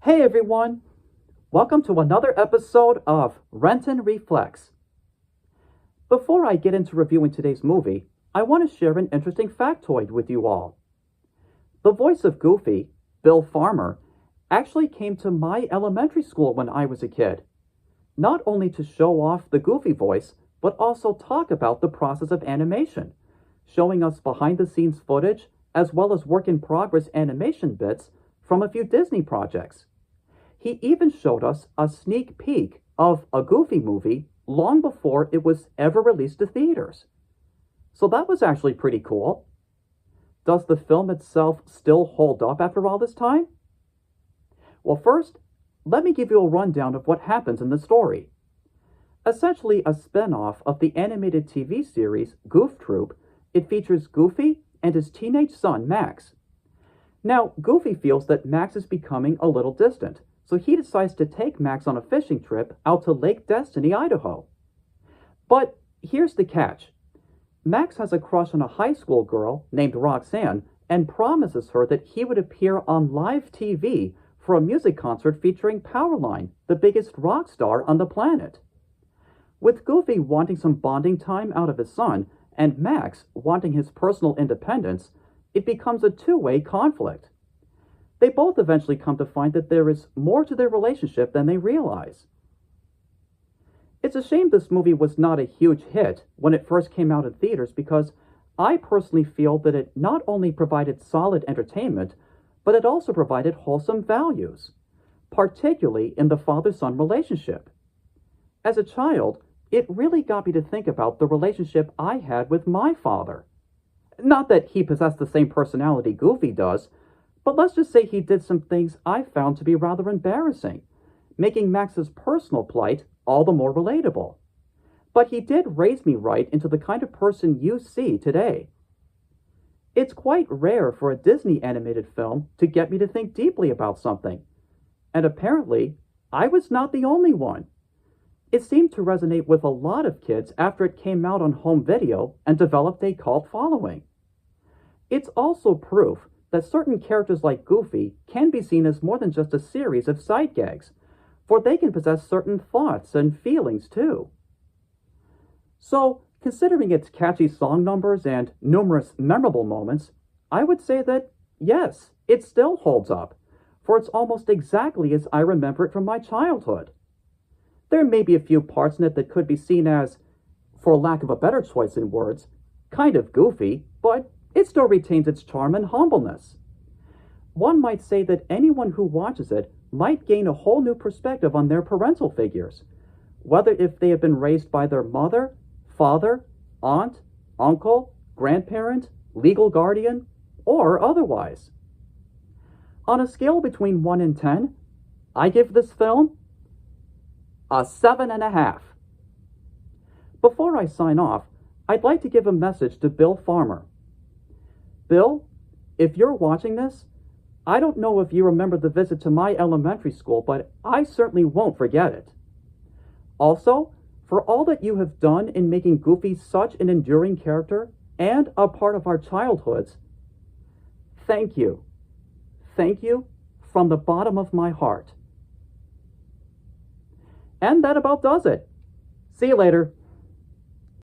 Hey everyone! Welcome to another episode of Renton Reflects. Before I get into reviewing today's movie, I want to share an interesting factoid with you all. The voice of Goofy, Bill Farmer, actually came to my elementary school when I was a kid, not only to show off the Goofy voice, but also talk about the process of animation, showing us behind-the-scenes footage as well as work-in-progress animation bits from a few Disney projects. He even showed us a sneak peek of a Goofy movie long before it was ever released to theaters. So that was actually pretty cool. Does the film itself still hold up after all this time? Well, first, let me give you a rundown of what happens in the story. Essentially a spin-off of the animated TV series Goof Troop, it features Goofy and his teenage son Max. Now, Goofy feels that Max is becoming a little distant, so he decides to take Max on a fishing trip out to Lake Destiny, Idaho. But here's the catch. Max has a crush on a high school girl named Roxanne and promises her that he would appear on live TV for a music concert featuring Powerline, the biggest rock star on the planet. With Goofy wanting some bonding time out of his son and Max wanting his personal independence, it becomes a two-way conflict. They both eventually come to find that there is more to their relationship than they realize. It's a shame this movie was not a huge hit when it first came out in theaters because I personally feel that it not only provided solid entertainment, but it also provided wholesome values, particularly in the father-son relationship. As a child, it really got me to think about the relationship I had with my father. Not that he possessed the same personality Goofy does, but let's just say he did some things I found to be rather embarrassing, making Max's personal plight all the more relatable. But he did raise me right into the kind of person you see today. It's quite rare for a Disney animated film to get me to think deeply about something, and apparently, I was not the only one. It seemed to resonate with a lot of kids after it came out on home video and developed a cult following. It's also proof that certain characters like Goofy can be seen as more than just a series of sight gags, for they can possess certain thoughts and feelings too. So, considering its catchy song numbers and numerous memorable moments, I would say that, yes, it still holds up, for it's almost exactly as I remember it from my childhood. There may be a few parts in it that could be seen as, for lack of a better choice in words, kind of goofy, but it still retains its charm and humbleness. One might say that anyone who watches it might gain a whole new perspective on their parental figures, whether if they have been raised by their mother, father, aunt, uncle, grandparent, legal guardian, or otherwise. On a scale between 1 and 10, I give this film a 7.5. Before I sign off, I'd like to give a message to Bill Farmer. Bill, if you're watching this, I don't know if you remember the visit to my elementary school, but I certainly won't forget it. Also, for all that you have done in making Goofy such an enduring character and a part of our childhoods, thank you. Thank you from the bottom of my heart. And that about does it. See you later.